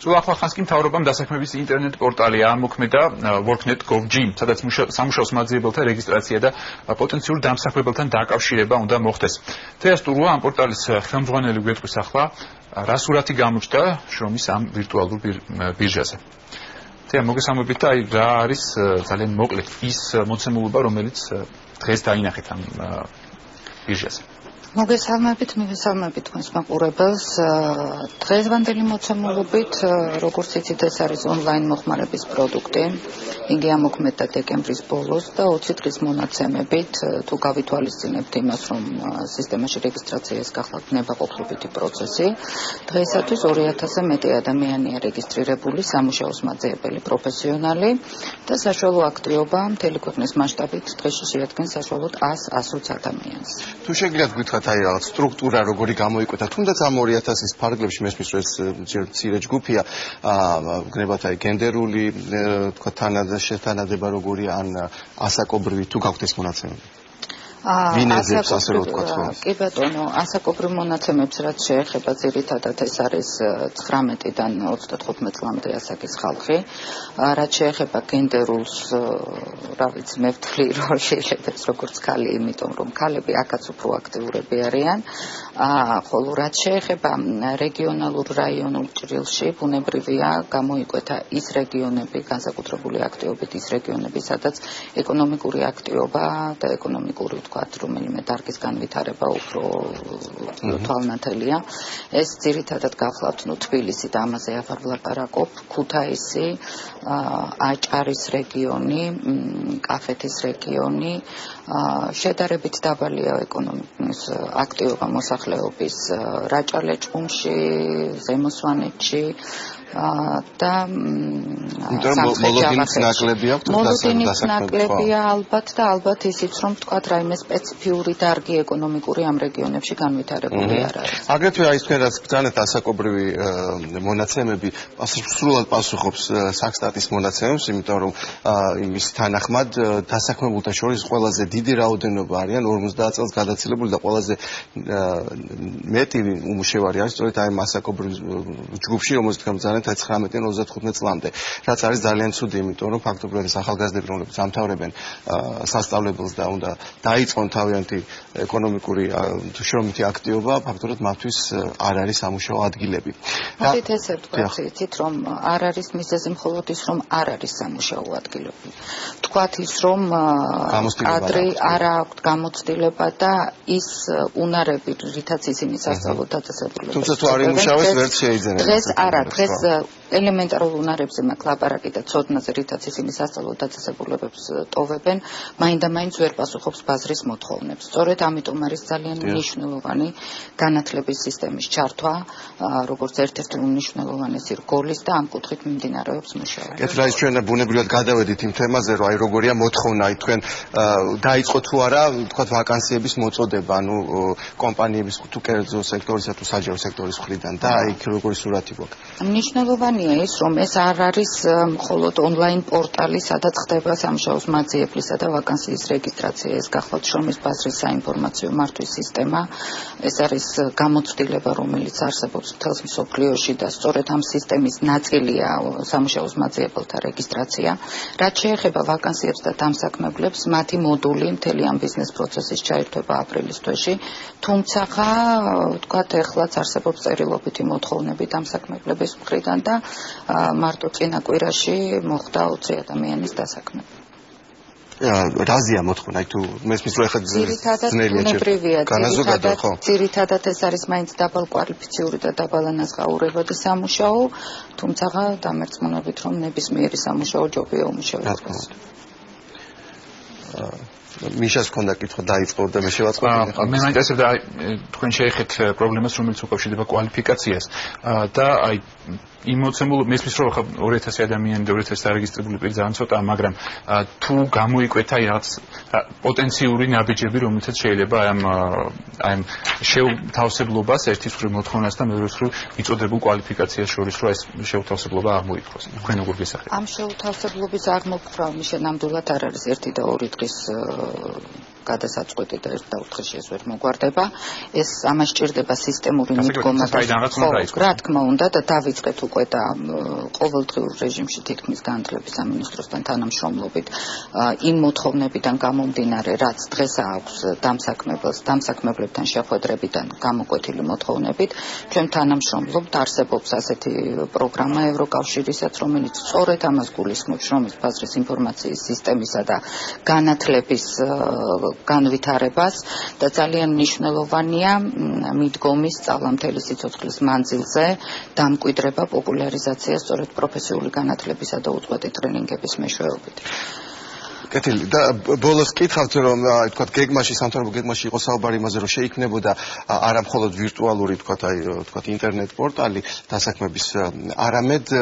სულ ახლახანს კი მთავრობამ დასაქმების ინტერნეტ პორტალი აამოქმედა worknet.gov.gym, სადაც სამუშაოს მაძიებელთა რეგისტრაცია და პოტენციურ დამსახურებელთან დაკავშირება უნდა მოხდეს. თეა სტურვა ამ პორტალის ხელმძღვანელი გვეტყვის ახლა რა სურათი გამოჩნდა შრომის ამ ვირტუალურ ბირჟაზე. თეა მოგესალმებით და რა არის ძალიან მოკლედ ის მოცემულობა, რომელიც დღეს დაინახეთ ამ ბირჟაზე. მოგესალმებით, მივესალმებით თქვენს მაყურებელს. დღესვანდელი მოცემულობით, როგორც იცით, ეს არის ონლაინ მოხმარების პროდუქტი. იგი ამოქმედა დეკემბრის ბოლოს და 20 დღის მონაცემებით, თუ გავითვალისწინებთ იმას, რომ სისტემაში რეგისტრაციას გახლავთ ნებაყოფლობითი პროცესი, დღეისათვის 2000-ზე მეტი ადამიანია რეგისტრირებული, სამუშაოს მაძიებელი პროფესიონალი და საშუალო აქტივობა მთელი ქვეყნის მასშტაბით დღეში შეადგენს საშუალოდ 100-120 ადამიანს. თუ შეგიძლიათ გითხრათ აი რაღაც სტრუქტურა როგორი გამოიკვეთა, თუნდაც ამ 2000-ის ფარგლებში მესმის რომ ეს ჯერ მცირე ჯგუფია, გნებათ აი გენდერული თქვა თანადება როგორია ან ასაკობრივი თუ გაქვთ ეს მონაცემები? ვინეზებს ასე რომ ვთქვათ ხო? კი ბატონო, ასაკობრივ მონაცემებს რაც შეეხება ძირითადად ეს არის 19-დან 35 წლამდე ასაკის ხალხი. რაც შეეხება გენდერულს, რა ვიცი, მე ვთვლი რომ შეიძლება ეს როგორც ქალი, იმიტომ რომ ქალები აქაც უფრო აქტიურები არიან. ხოლო რაც შეეხება რეგიონალურ რაიონულ ჭრილში, ბუნებრივია გამოიკვეთა ის რეგიონები, განსაკუთრებული აქტივობით ის რეგიონები, სადაც ეკონომიკური აქტივობა და ეკონომიკური რომელიმე დარგის განვითარება უფრო თვალნათელია. ეს ძირითადად გახლავთ თბილისი და ამაზე აღარ ვლაპარაკობ, ქუთაისი, აჭარის რეგიონი, კახეთის რეგიონი, შედარებით დაბალია ეკონომიკის აქტივობა მოსახლეობის რაჭა-ლეჩხუმში, ზემო-სვანეთში და მოლოდინის ნაკლები აქვს მოლოდინის ნაკლებია ალბათ და ალბათ ისიც რომ თქვათ რაიმე სპეციფიური დარგი ეკონომიკური ამ რეგიონებში განვითარებული არ არის. აგრეთვე აი თქვენ რაც ბრძანეთ ასაკობრივი მონაცემები სრულად პასუხობს საქსტატის მონაცემებს, იმიტომ რომ იმის თანახმად დასაქმებულთა შორის ყველაზე დიდი რაოდენობა არიან 50 წელს გადაცილებული და ყველაზე მეტი უმუშევარი არის სწორედ აი ასაკობრივ ჯგუფში, რომელზეც თქვენ ბრძანეთ 19-დან 35 წლამდე. რაც არის ძალიან ცუდი, იმიტომ რომ ფაქტობრივად ეს ახალგაზრდები, რომლებიც ამთავრებენ სასწავლებელს და უნდა დაიწყონ თავიანთი ეკონომიკური შრომითი აქტივობა, ფაქტობრივად მათთვის არ არის სამუშაო ადგილები. მოდით ესე ვთქვათ, იცით რომ არ არის მიზეზი მხოლოდ ის, რომ არ არის სამუშაო ადგილები. ვთქვათ ის, რომ ადრე არ აქვს გამოცდილება და ის უნარები, რითაც ისინი სასწავლო დაწესებულებებს. თუმცა თუ არ იმუშავეს, ვერც შეიძენენ. დღეს არა, დღეს ელემენტარულ უნარებზე მაქვს ლაპარაკი და ცოდნაზე, რითაც ისინი სასწავლო დაწესებულებებს ტოვებენ, მაინდა-მაინც ვერ პასუხობს ბაზრის მოთხოვნებს. სწორედ ამიტომ არის ძალიან მნიშვნელოვანი განათლების სისტემის ჩართვა, როგორც ერთ-ერთი უმნიშვნელოვანესი რგოლის და ამ კუთხით მიმდინარეობს მუშაობა. კეთილ არის ჩვენ ბუნებრივად გადავედით იმ თემაზე, რომ აი როგორია მოთხოვნა, აი თქვენ დაიწყო თუ არა, თქვათ ვაკანსიების მოწოდება, ანუ კომპანიების თუ კერძო სექტორისა თუ საჯარო სექტორის მხრიდან და აი როგორი სურათი გვაქვს. მნიშვნელოვანია ის, რომ ეს არ არის მხოლოდ ონლაინ პორტალი, სადაც ხდება სამუშაოს მაძიებლისა და ვაკანსიის რეგისტრაცია. ეს გახლავთ შრომის ბაზრის საინფორმაციო მართვის სისტემა. ეს არის გამოცდილება, რომელიც არსებობს მთელს მსოფლიოში და სწორედ ამ სისტემის ნაწილია სამუშაოს მაძიებელთა რეგისტრაცია. რაც შეეხება ვაკანსიებს და დამსაქმებლებს, მათი მოდული მთელი ამ ბიზნეს პროცესის ჩაირთვება აპრილის თვეში. თუმცა, ვთქვათ, ეხლაც არსებობს წერილობითი მოთხოვნები დამსაქმებლების მხრიდან და მარტო წინა კვირაში მოხდა 20 ადამიანის დასაქმება. რაზეა მოთხოვნა, აი თუ მესმის რომ ეხლა ძნელია განაზოგადო ხო? ძირითადად ეს არის მაინც დაბალკვალიფიციური და დაბალანაზღაურებადი სამუშაო, თუმცა დამერწმუნებით რომ ნებისმიერი სამუშაო ჯობია უმუშევრობას. მიშას ქონდა კითხვა დაიწყო და მე შევაწყობდი. მე მაინტერესებდა თქვენ შეეხეთ პრობლემას, რომელიც უკავშირდება კვალიფიკაციას და აი იმ მოცემულ მესმის რომ 2000 ადამიანი და 2000 დარეგისტრირებული პირი ძალიან ცოტაა, მაგრამ თუ გამოიკვეთა რაღაც პოტენციური ნაბიჯები, რომელთაც შეიძლება აი შეუთავსებლობას ერთის მხრივ მოთხოვნას და მეორეს მხრივ მიწოდებულ კვალიფიკაციას შორის რომ ეს შეუთავსებლობა აღმოიფხოს. თქვენ როგორ გესახებთ? ამ შეუთავსებლობის აღმოფხვრა მიშა ნამდვილად არ არის 1 და 2 დღის გადასაწყვეტი და ერთ დაუთხეში ეს ვერ მოგვარდება. ეს ამას ჭირდება სისტემური მიდგომა და რა თქმა უნდა და დავიწყეთ უკვე და ყოველდღიურ რეჟიმში თითქმის განათლების სამინისტროსთან თანამშრომლობით იმ მოთხოვნებიდან გამომდინარე, რაც დღეს აქვს დამსაქმებლებთან შეხვედრებიდან გამოკვეთილი მოთხოვნებით, ჩვენ თანამშრომლობთ, არსებობს ასეთი პროგრამა ევროკავშირისაც, რომელიც სწორედ ამას გულისხმობს, რომ ის ბაზრის ინფორმაციის სისტემისა და განათლების განვითარებას და ძალიან მნიშვნელოვანია მიდგომის სწავლამთელი სიცოცხლის მანძილზე დამკვიდრება, პოპულარიზაცია სწორედ პროფესიული განათლებისა და უწყვეტი ტრენინგების მეშვეობით. კეთილი და ბოლოს კითხავთ რომ თქვა გეგმაში სამთავრობო გეგმაში იყო საუბარი იმაზე რომ შეიქმნებოდა არა მხოლოდ ვირტუალური თქვა ინტერნეტ პორტალი დასაქმების არამედ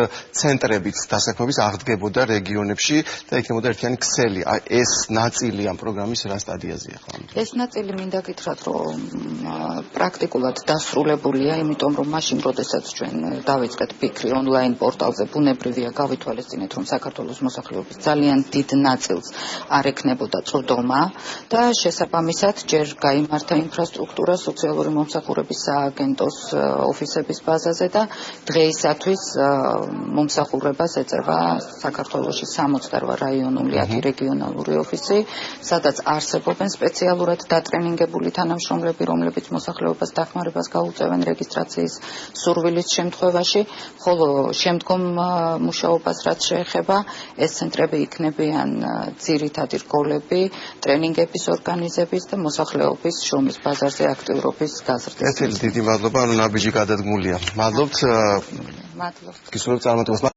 ცენტრებიც დასაქმების აღდგებოდა რეგიონებში და იქნებოდა ერთიანი ქსელი. ეს ნაწილი ამ პროგრამის რა სტადიაზეა ხო? ეს ნაწილი მინდა გითხრათ რომ პრაქტიკულად დასრულებულია, იმიტომ რომ მაშინ როდესაც ჩვენ დავიწყეთ ფიქრი ონლაინ პორტალზე ბუნებრივია გავითვალისწინეთ რომ საქართველოს მოსახლეობის ძალიან დიდ ნაწილს არ ექნებოდა წვდომა და შესაბამისად ჯერ გაიმართა ინფრასტრუქტურა სოციალური მომსახურების სააგენტოს ოფისების ბაზაზე და დღეისათვის მომსახურებას ეწევა საქართველოში 68 რაიონული 10 რეგიონალური ოფისი, სადაც არსებობენ სპეციალურად დატრენინგებული თანამშრომლები, რომლებიც მოსახლეობას დახმარებას გაუწევენ რეგისტრაციის სურვილის შემთხვევაში, ხოლო შემდგომ მუშაობას რაც შეეხება, ეს ცენტრები იქნებიან ძირითადი რგოლები ტრენინგების ორგანიზების და მოსახლეობის შრომის ბაზარზე აქტიურობის გაზრდის. დიდი მადლობა, ნაბიჯი გადადგმულია. მადლობთ. მადლობთ. გისურვებთ წარმატებას.